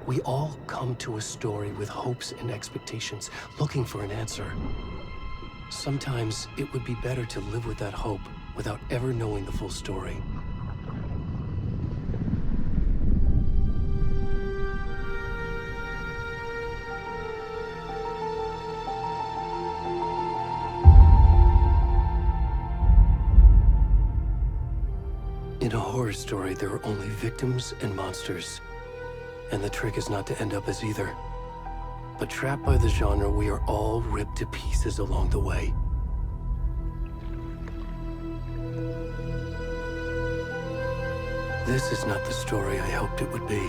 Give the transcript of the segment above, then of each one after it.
We all come to a story with hopes and expectations, looking for an answer. Sometimes it would be better to live with that hope without ever knowing the full story. In a horror story, there are only victims and monsters. And the trick is not to end up as either. But trapped by the genre, we are all ripped to pieces along the way. This is not the story I hoped it would be.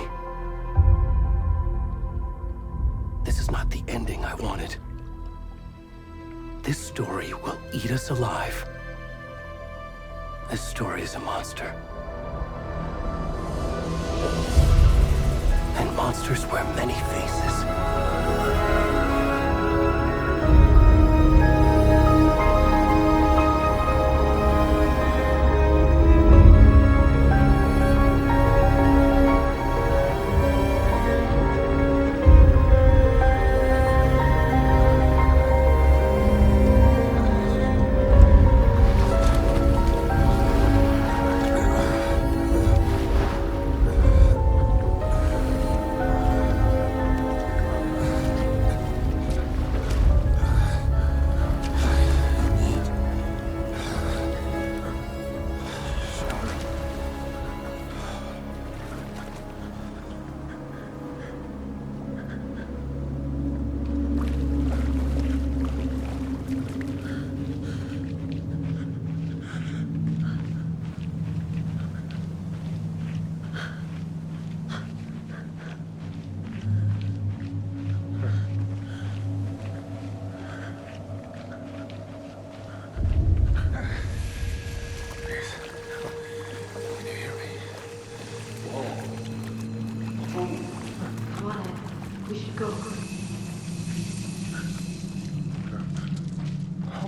This is not the ending I wanted. This story will eat us alive. This story is a monster. And monsters wear many faces.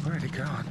Already gone.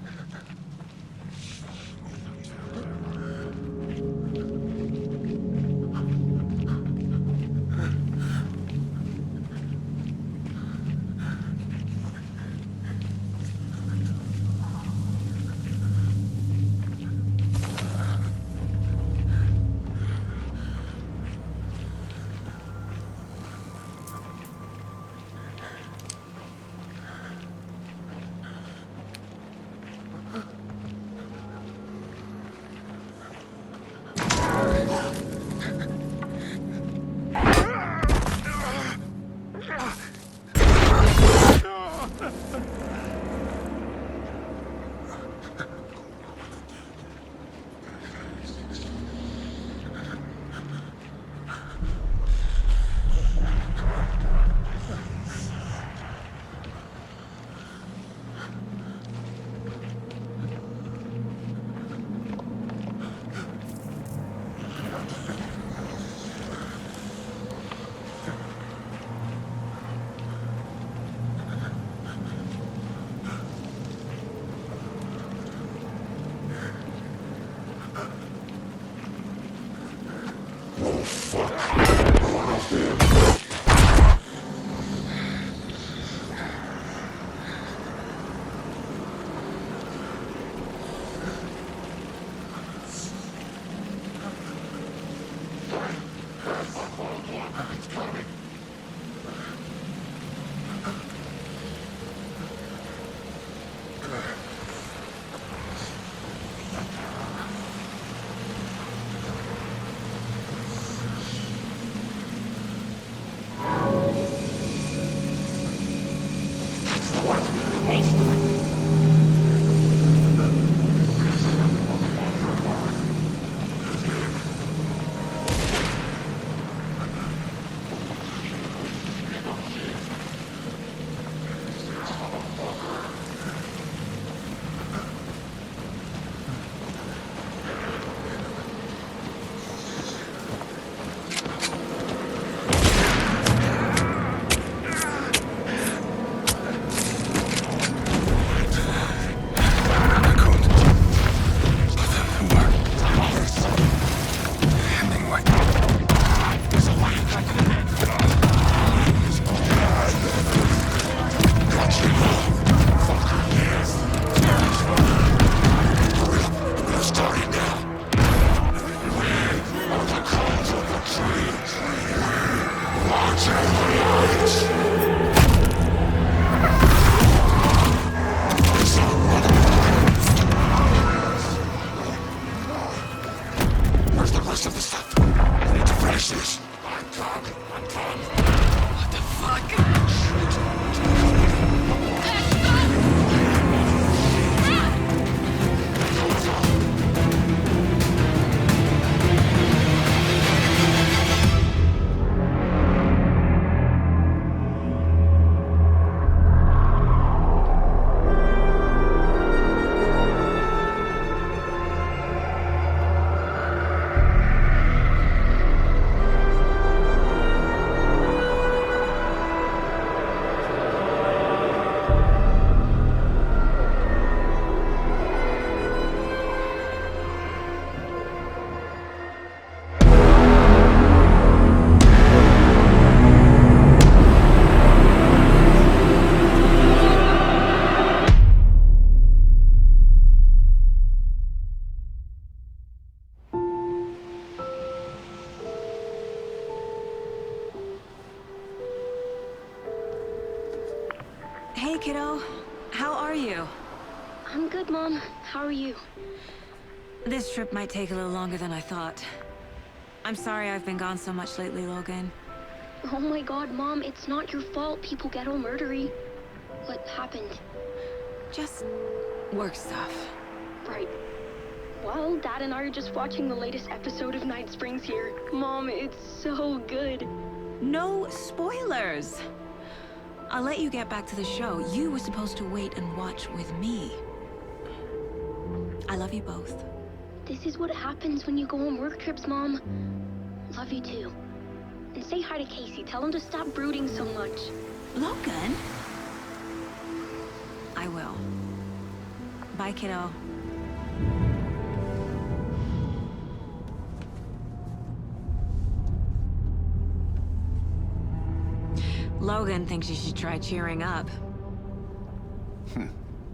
How are you? I'm good, Mom. How are you? This trip might take a little longer than I thought. I'm sorry I've been gone so much lately, Logan. Oh my god, Mom, it's not your fault people get all murdery. What happened? Just work stuff. Right. Well, Dad and I are just watching the latest episode of Night Springs here. Mom, it's so good. No spoilers! I'll let you get back to the show. You were supposed to wait and watch with me. I love you both. This is what happens when you go on work trips, Mom. Love you too. And say hi to Casey. Tell him to stop brooding so much. Logan? I will. Bye, kiddo. Logan thinks you should try cheering up.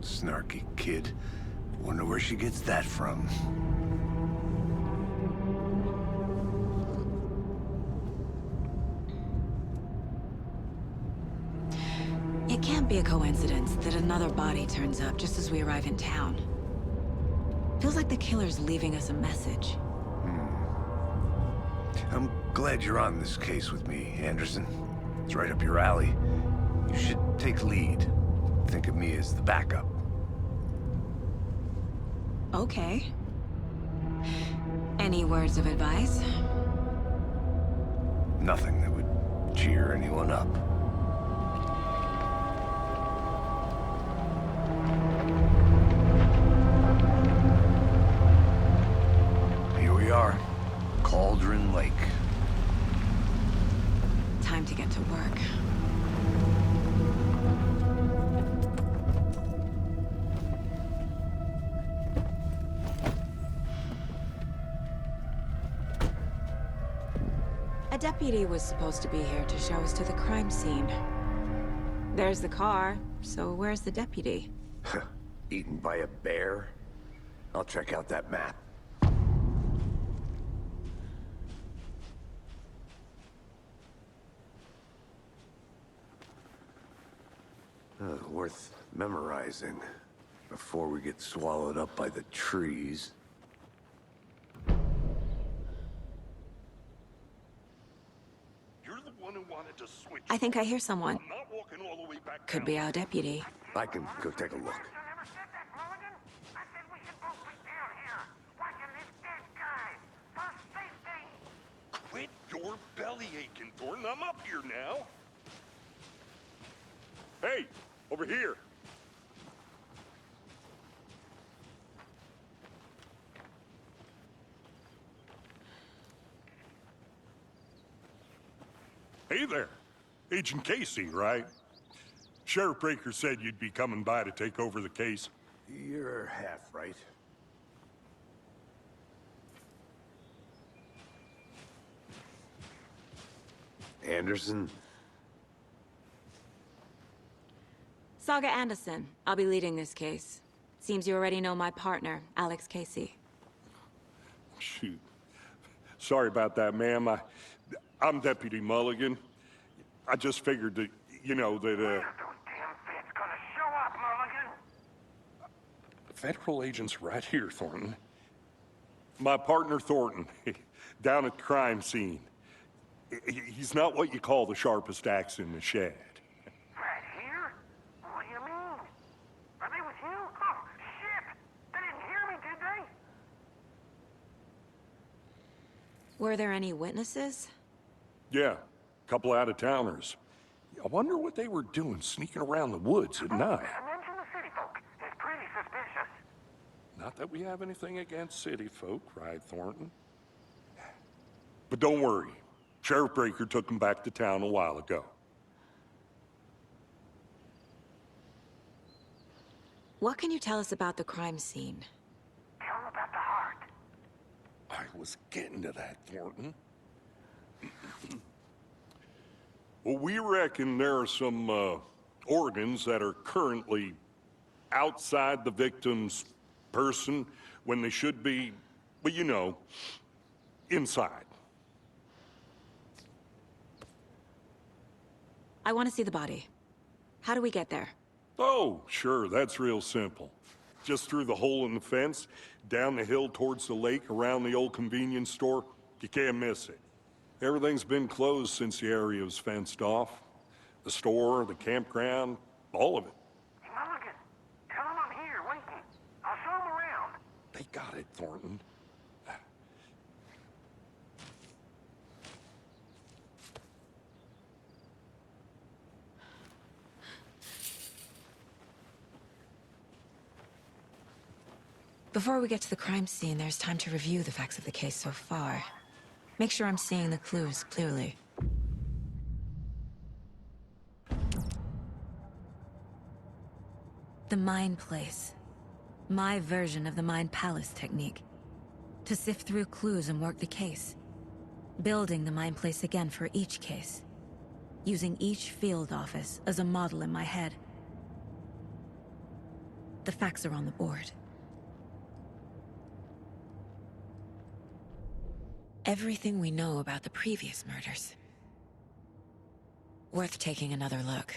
Snarky kid. Wonder where she gets that from. It can't be a coincidence that another body turns up just as we arrive in town. Feels like the killer's leaving us a message. I'm glad you're on this case with me, Anderson. It's right up your alley. You should take lead. Think of me as the backup. Okay. Any words of advice? Nothing that would cheer anyone up. Here we are. Cauldron Lake. Time to get to work. A deputy was supposed to be here to show us to the crime scene. There's the car, so where's the deputy? Eaten by a bear? I'll check out that map. Worth memorizing before we get swallowed up by the trees. You're the one who wanted to switch. I think I hear someone. I'm not walking all the way back Could down. be our deputy. I can go take a look. Quit your belly aching, Thornton. I'm up here now. Hey, over here. Hey there. Agent Casey, right? Sheriff Breaker said you'd be coming by to take over the case. You're half right. Anderson? Saga Anderson. I'll be leading this case. Seems you already know my partner, Alex Casey. Shoot. Sorry about that, ma'am. I'm Deputy Mulligan. I just figured that, that, Those damn feds gonna show up, Mulligan. Federal agent's right here, Thornton. My partner, Thornton, down at the crime scene. He's not what you call the sharpest axe in the shed. Right here? What do you mean? Are they with you? Oh, shit! They didn't hear me, did they? Were there any witnesses? Yeah, a couple out-of-towners. I wonder what they were doing sneaking around the woods at night. Mention the city folk. It's pretty suspicious. Not that we have anything against city folk, right, Thornton? But don't worry. Sheriff Breaker took them back to town a while ago. What can you tell us about the crime scene? Tell them about the heart. I was getting to that, Thornton. Well, we reckon there are some organs that are currently outside the victim's person when they should be, well, inside. I want to see the body. How do we get there? Oh, sure, that's real simple. Just through the hole in the fence, down the hill towards the lake, around the old convenience store. You can't miss it. Everything's been closed since the area was fenced off. The store, the campground, all of it. Hey, Mulligan, tell him I'm here, waiting. I'll show him around. They got it, Thornton. Before we get to the crime scene, there's time to review the facts of the case so far. Make sure I'm seeing the clues clearly. The Mind Place. My version of the Mind Palace technique. To sift through clues and work the case. Building the Mind Place again for each case. Using each field office as a model in my head. The facts are on the board. Everything we know about the previous murders. Worth taking another look.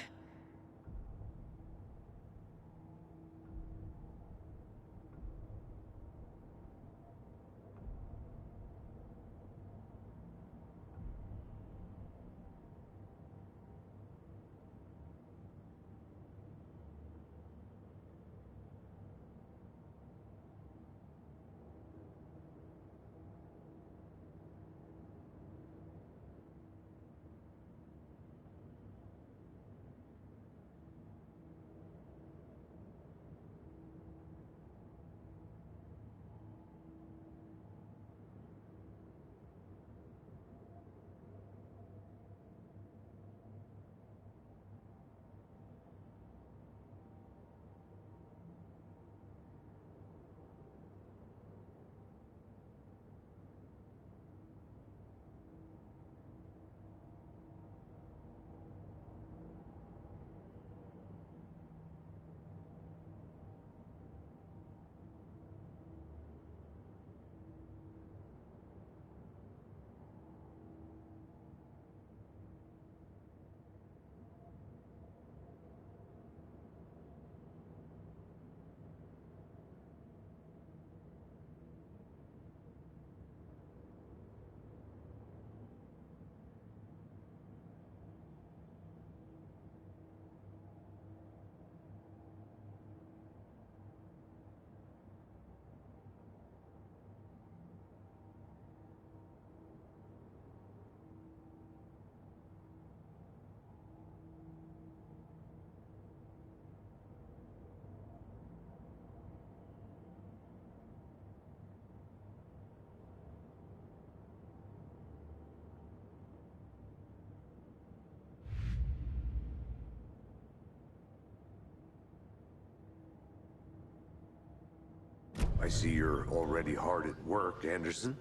I see you're already hard at work, Anderson.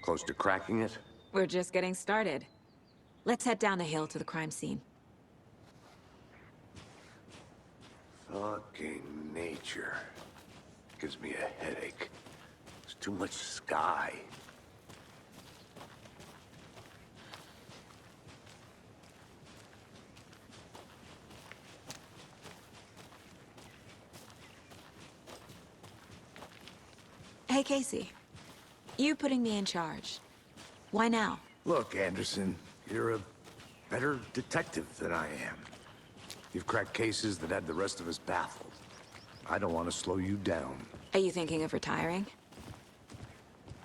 Close to cracking it? We're just getting started. Let's head down the hill to the crime scene. Fucking nature. Gives me a headache. There's too much sky. Hey, Casey. You putting me in charge. Why now? Look, Anderson, you're a better detective than I am. You've cracked cases that had the rest of us baffled. I don't want to slow you down. Are you thinking of retiring?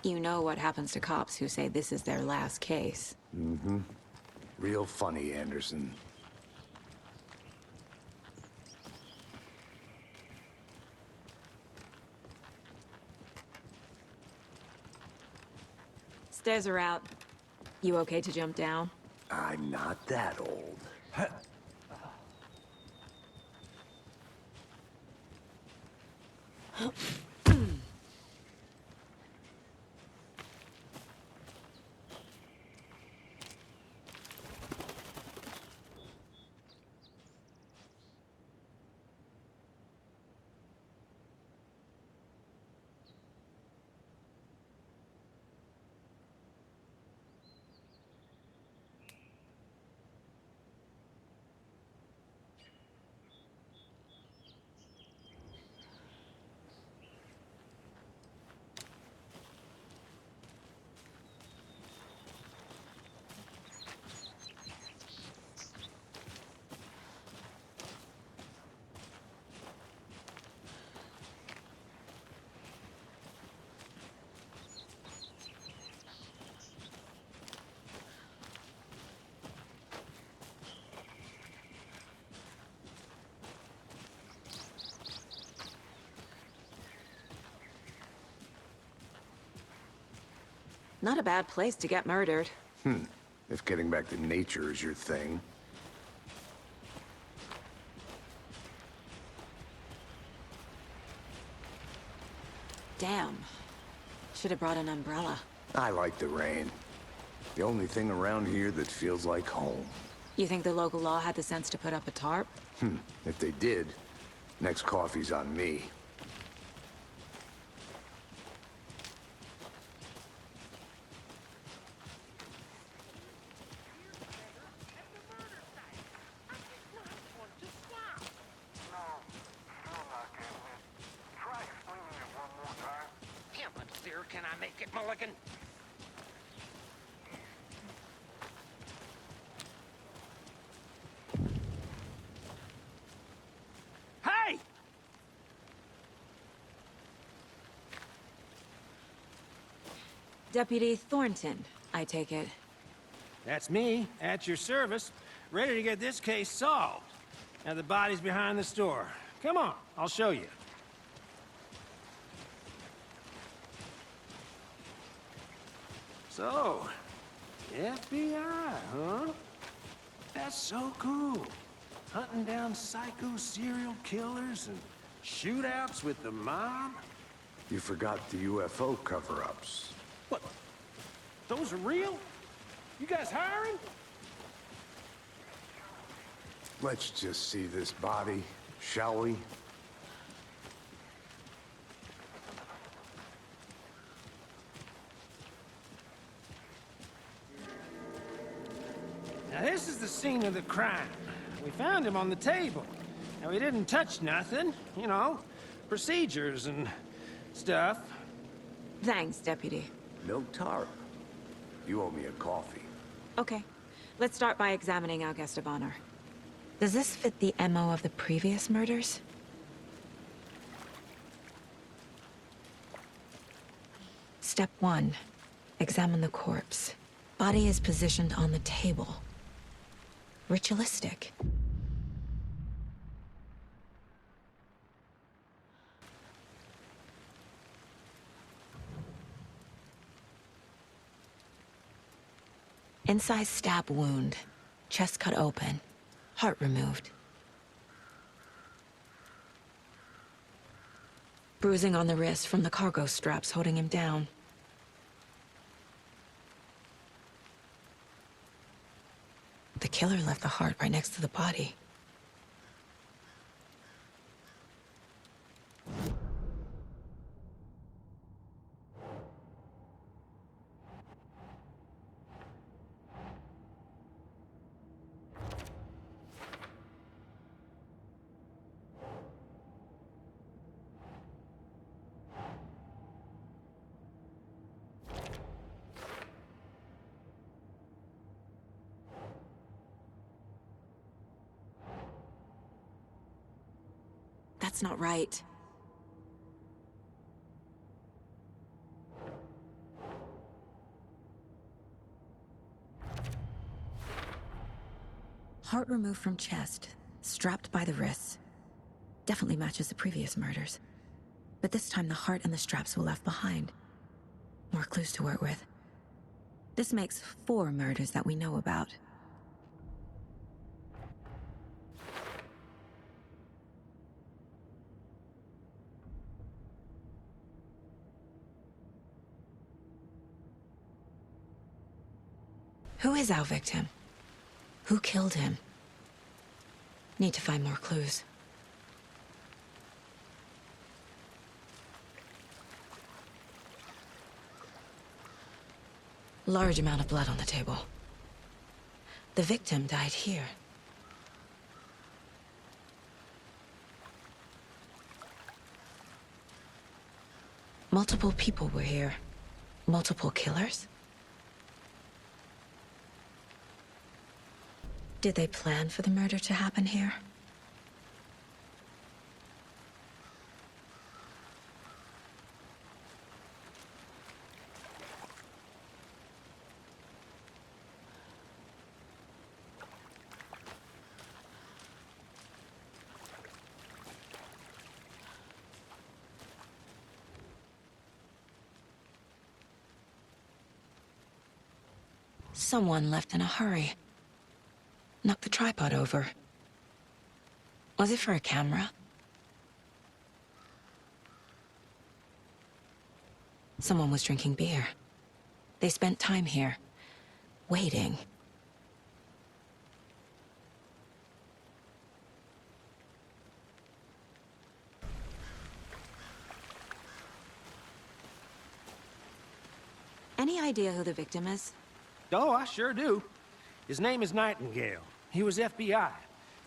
You know what happens to cops who say this is their last case. Mm-hmm. Real funny, Anderson. Stairs are out. You okay to jump down? I'm not that old. Not a bad place to get murdered. If getting back to nature is your thing. Damn. Should have brought an umbrella. I like the rain. The only thing around here that feels like home. You think the local law had the sense to put up a tarp? If they did, next coffee's on me. Try explaining it one more time. How much clearer can I make it, Mulligan? Hey! Deputy Thornton, I take it. That's me, at your service, ready to get this case solved. Now the body's behind the store. Come on, I'll show you. So, FBI, huh? That's so cool. Hunting down psycho serial killers and shootouts with the mob? You forgot the UFO cover-ups. What? Those are real? You guys hiring? Let's just see this body, shall we? Now this is the scene of the crime. We found him on the table. Now we didn't touch nothing, you know, procedures and stuff. Thanks, Deputy. No tarp. You owe me a coffee. Okay. Let's start by examining our guest of honor. Does this fit the MO of the previous murders? Step 1. Examine the corpse. Body is positioned on the table. Ritualistic. Incised stab wound. Chest cut open. Heart removed. Bruising on the wrist from the cargo straps holding him down. The killer left the heart right next to the body. That's not right. Heart removed from chest, strapped by the wrists. Definitely matches the previous murders. But this time the heart and the straps were left behind. More clues to work with. This makes 4 murders that we know about. Who is our victim? Who killed him? Need to find more clues. Large amount of blood on the table. The victim died here. Multiple people were here. Multiple killers? Did they plan for the murder to happen here? Someone left in a hurry. Knocked the tripod over. Was it for a camera? Someone was drinking beer. They spent time here, waiting. Any idea who the victim is? Oh, I sure do. His name is Nightingale. He was FBI.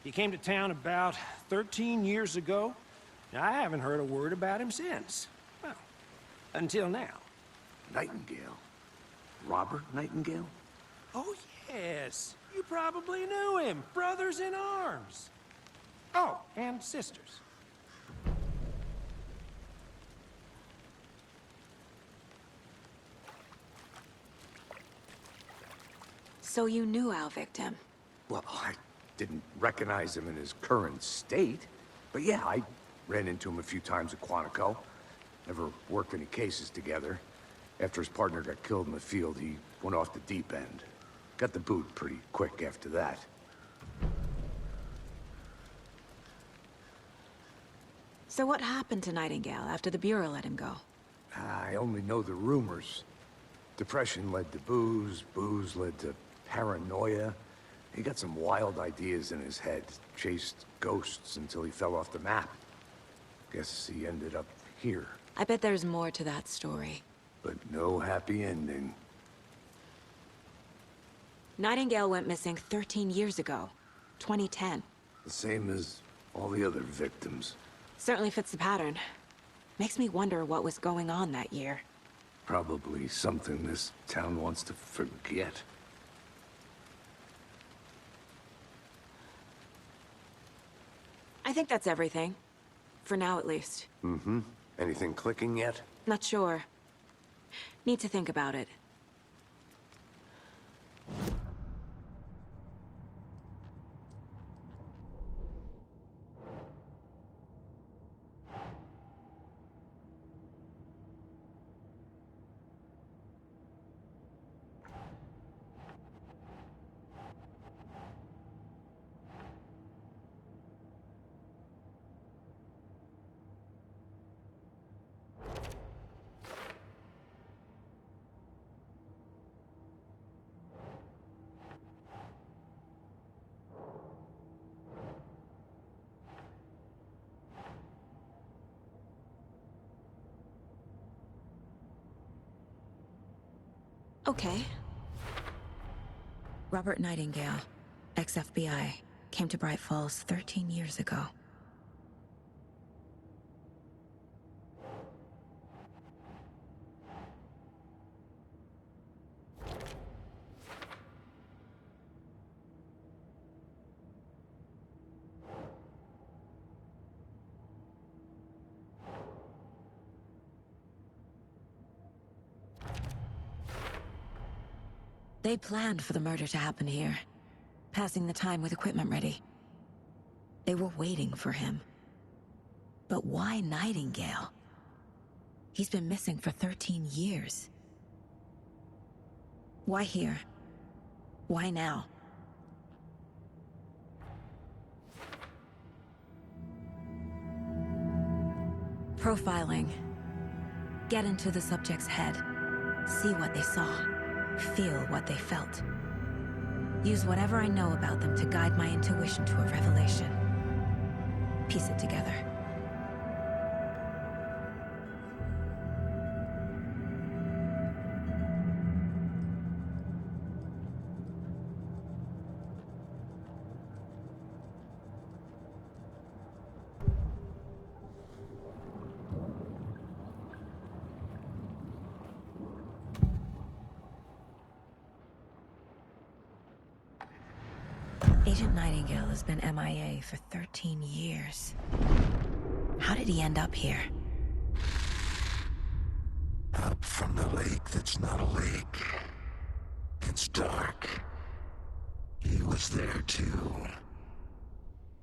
He came to town about 13 years ago. I haven't heard a word about him since. Well, until now. Nightingale? Robert Nightingale? Oh, yes. You probably knew him. Brothers in arms. Oh, and sisters. So you knew our victim? Well, I didn't recognize him in his current state. But yeah, I ran into him a few times at Quantico. Never worked any cases together. After his partner got killed in the field, he went off the deep end. Got the boot pretty quick after that. So what happened to Nightingale after the Bureau let him go? I only know the rumors. Depression led to booze, booze led to paranoia. He got some wild ideas in his head, chased ghosts until he fell off the map. Guess he ended up here, I bet there's more to that story. but no happy ending. Nightingale went missing 13 years ago, 2010. The same as all the other victims. Certainly fits the pattern. Makes me wonder what was going on that year. Probably something this town wants to forget. I think that's everything. For now, at least. Mm-hmm. Anything clicking yet? Not sure. Need to think about it. Okay. Robert Nightingale, ex-FBI, came to Bright Falls 13 years ago. They planned for the murder to happen here, passing the time with equipment ready. They were waiting for him. But why Nightingale? He's been missing for 13 years. Why here? Why now? Profiling. Get into the subject's head. See what they saw. Feel what they felt. Use whatever I know about them to guide my intuition to a revelation. Piece it together. Agent Nightingale has been MIA for 13 years. How did he end up here? Up from the lake that's not a lake. It's dark. He was there too.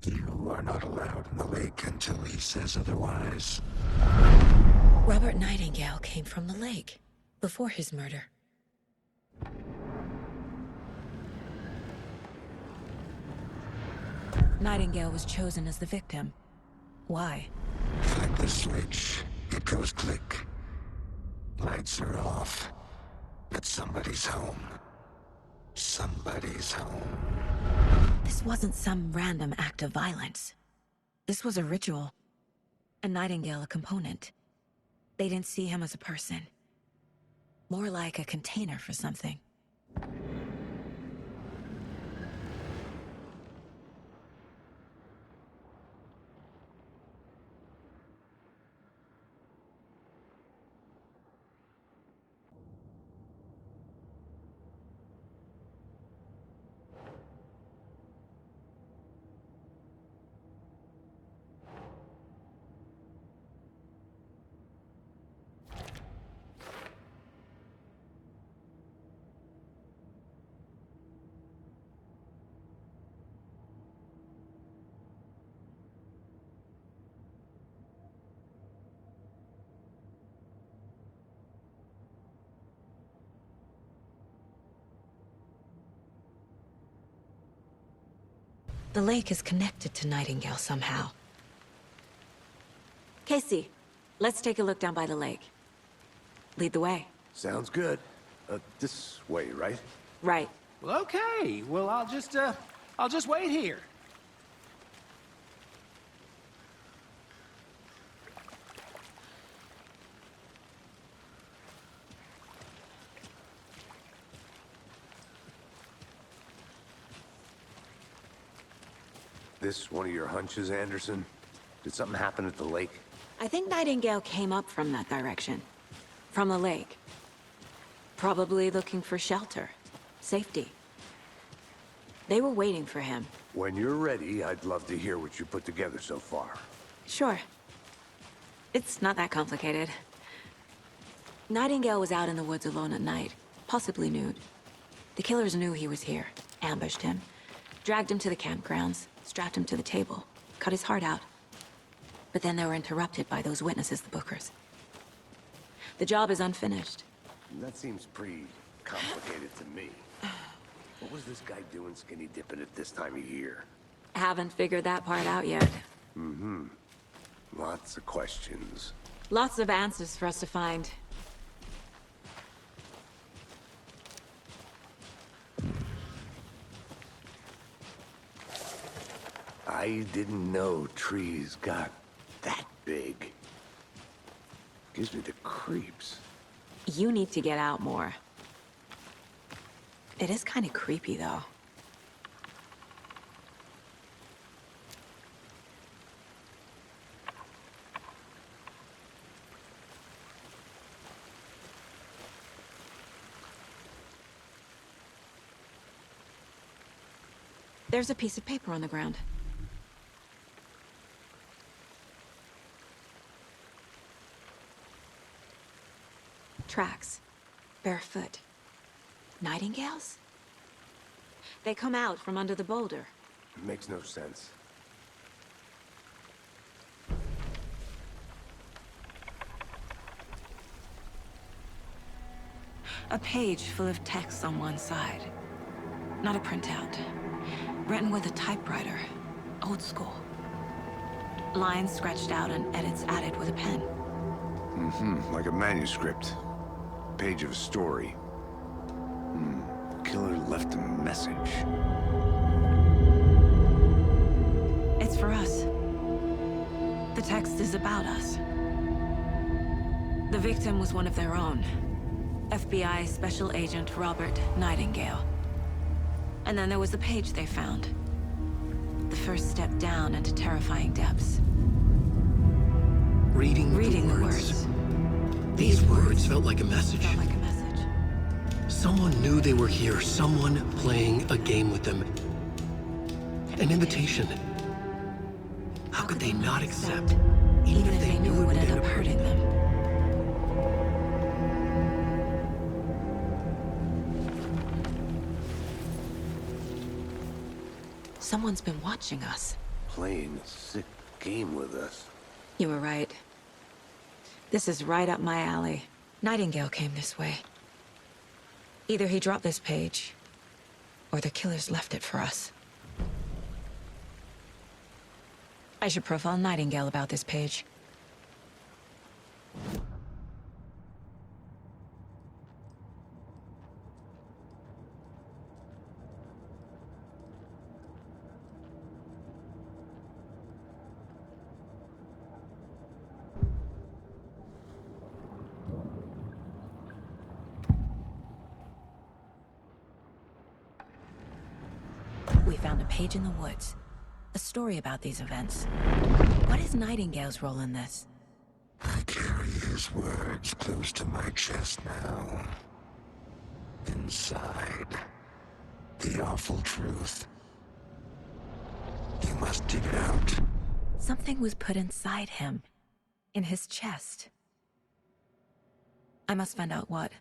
You are not allowed in the lake until he says otherwise. Robert Nightingale came from the lake, before his murder. Nightingale was chosen as the victim. Why? Flip the switch. It goes click. Lights are off. But somebody's home. Somebody's home. This wasn't some random act of violence. This was a ritual. And Nightingale a component. They didn't see him as a person. More like a container for something. The lake is connected to Nightingale somehow. Casey, let's take a look down by the lake. Lead the way. Sounds good. This way, right? Right. Well, okay. Well, I'll just wait here. This one of your hunches, Anderson? Did something happen at the lake? I think Nightingale came up from that direction. From the lake. Probably looking for shelter. Safety. They were waiting for him. When you're ready, I'd love to hear what you put together so far. Sure. It's not that complicated. Nightingale was out in the woods alone at night, possibly nude. The killers knew he was here, ambushed him, dragged him to the campgrounds, strapped him to the table, cut his heart out. But then they were interrupted by those witnesses, the Bookers. The job is unfinished. That seems pretty complicated to me. What was this guy doing skinny dipping at this time of year? Haven't figured that part out yet. Lots of questions. Lots of answers for us to find. I didn't know trees got that big. Gives me the creeps. You need to get out more. It is kind of creepy, though. There's a piece of paper on the ground. Tracks. Barefoot. Nightingales? They come out from under the boulder. Makes no sense. A page full of text on one side. Not a printout. Written with a typewriter. Old school. Lines scratched out and edits added with a pen. Like a manuscript. Page of a story. Killer left a message. It's for us. The text is about us. The victim was one of their own. FBI Special Agent Robert Nightingale. And then there was the page they found. The first step down into terrifying depths. Reading the words. words. These words felt like a message. Felt like a message. Someone knew they were here, someone playing a game with them. An invitation. How could they not accept, Even if they knew it would end up hurting them. Someone's been watching us. Playing a sick game with us. You were right. This is right up my alley. Nightingale came this way. Either he dropped this page, or the killers left it for us. I should profile Nightingale about this page. We found a page in the woods. A story about these events. What is Nightingale's role in this? I carry his words close to my chest now. Inside, the awful truth. You must dig it out. Something was put inside him. In his chest. I must find out what.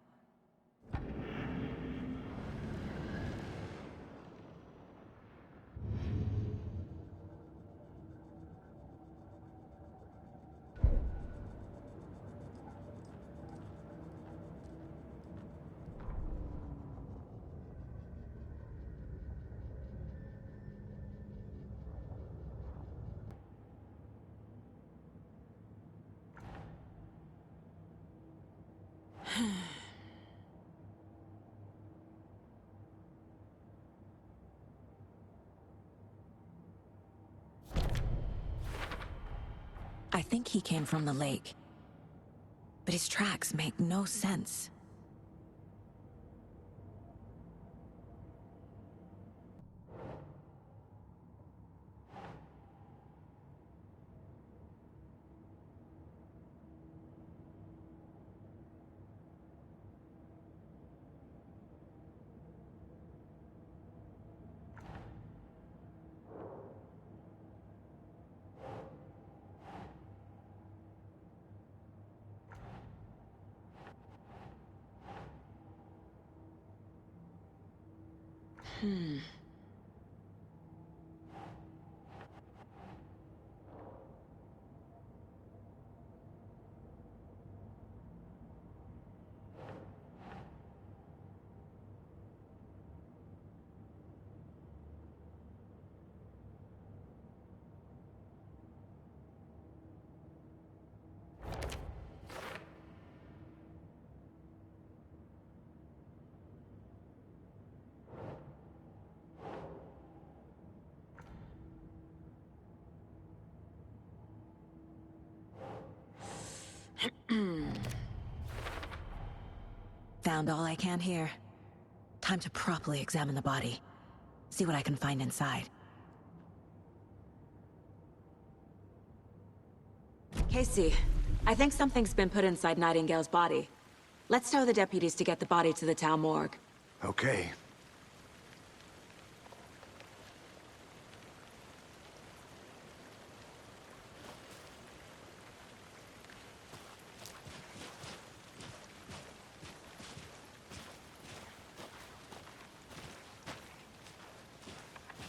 I think he came from the lake. But his tracks make no sense. Found all I can here. Time to properly examine the body. See what I can find inside. Casey, I think something's been put inside Nightingale's body. Let's tell the deputies to get the body to the town morgue. Okay.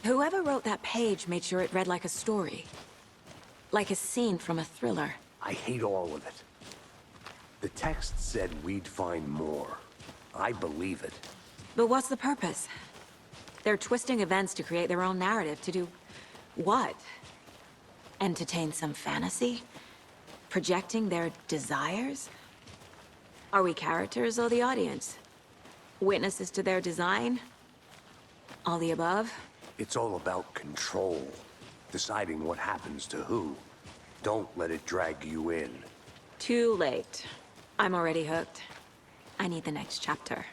Whoever wrote that page made sure it read like a story. Like a scene from a thriller. I hate all of it. The text said we'd find more. I believe it. But what's the purpose? They're twisting events to create their own narrative to do... what? Entertain some fantasy? Projecting their desires? Are we characters or the audience? Witnesses to their design? All the above? It's all about control. Deciding what happens to who. Don't let it drag you in. Too late. I'm already hooked. I need the next chapter.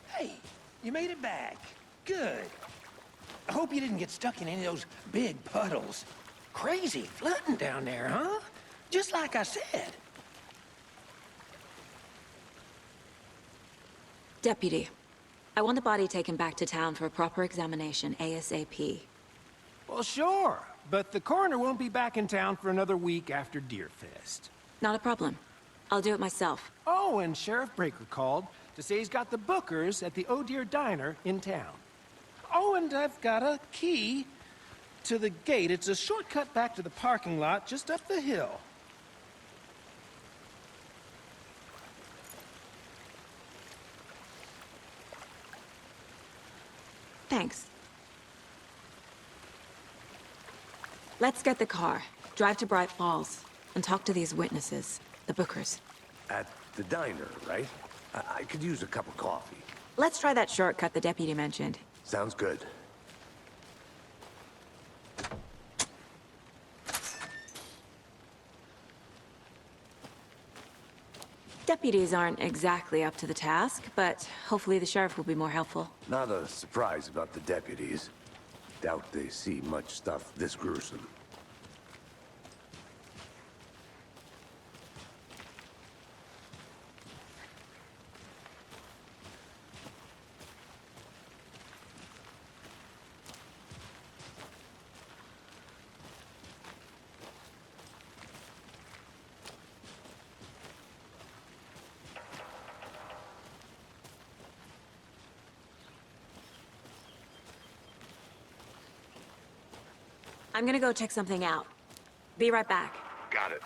Hey, you made it back. Good. I hope you didn't get stuck in any of those big puddles. Crazy flooding down there, huh? Just like I said. Deputy, I want the body taken back to town for a proper examination, ASAP. Well, sure. But the coroner won't be back in town for another week after Deerfest. Not a problem. I'll do it myself. Oh, and Sheriff Breaker called to say he's got the Bookers at the Oh Dear Diner in town. Oh, and I've got a key to the gate. It's a shortcut back to the parking lot just up the hill. Thanks. Let's get the car, drive to Bright Falls, and talk to these witnesses, the Bookers. At the diner, right? I could use a cup of coffee. Let's try that shortcut the deputy mentioned. Sounds good. Deputies aren't exactly up to the task, but hopefully the sheriff will be more helpful. Not a surprise about the deputies. Doubt they see much stuff this gruesome. I'm gonna go check something out. Be right back. Got it.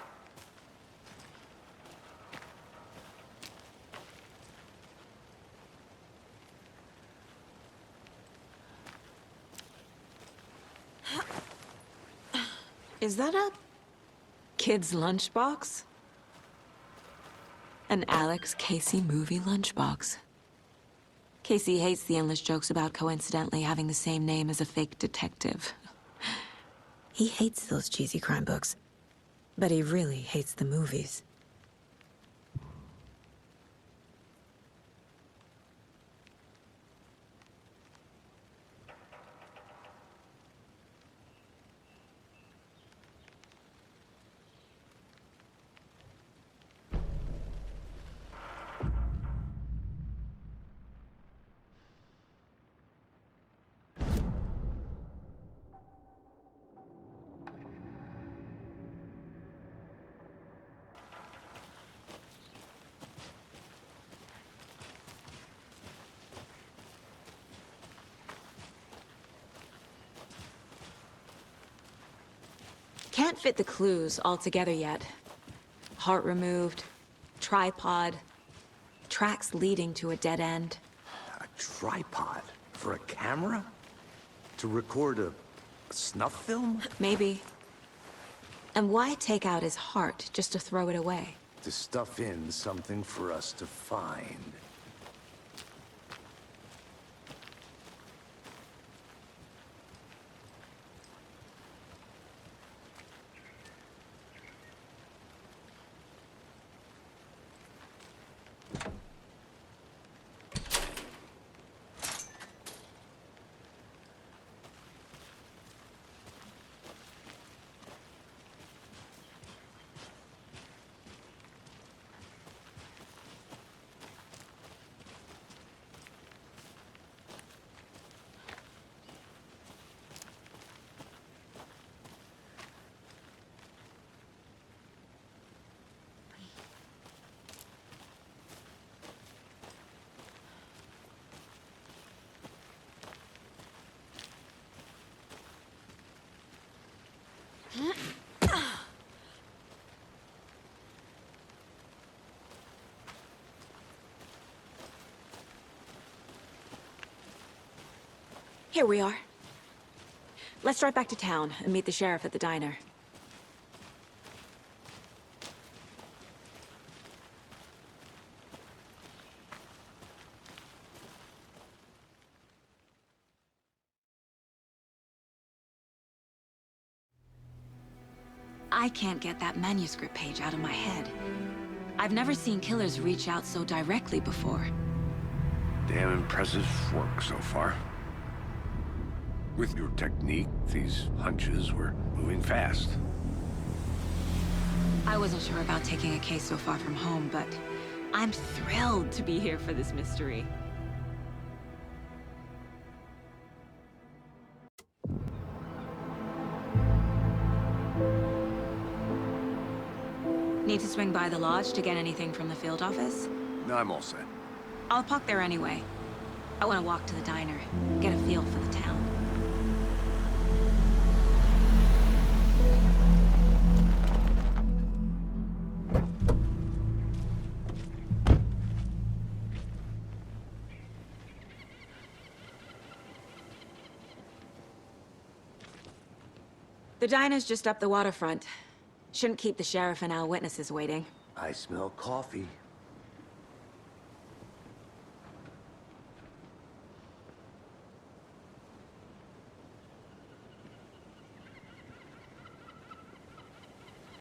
Is that a kid's lunchbox? An Alex Casey movie lunchbox. Casey hates the endless jokes about coincidentally having the same name as a fake detective. He hates those cheesy crime books, but he really hates the movies. Can't fit the clues all together yet. Heart removed, tripod, tracks leading to a dead end. A tripod? For a camera? To record a snuff film? Maybe. And why take out his heart just to throw it away? To stuff in something for us to find. Here we are. Let's drive back to town and meet the sheriff at the diner. I can't get that manuscript page out of my head. I've never seen killers reach out so directly before. Damn impressive work so far. With your technique, these hunches were moving fast. I wasn't sure about taking a case so far from home, but I'm thrilled to be here for this mystery. Need to swing by the lodge to get anything from the field office? No, I'm all set. I'll park there anyway. I want to walk to the diner, get a feel for the town. The diner's just up the waterfront. Shouldn't keep the sheriff and our witnesses waiting. I smell coffee.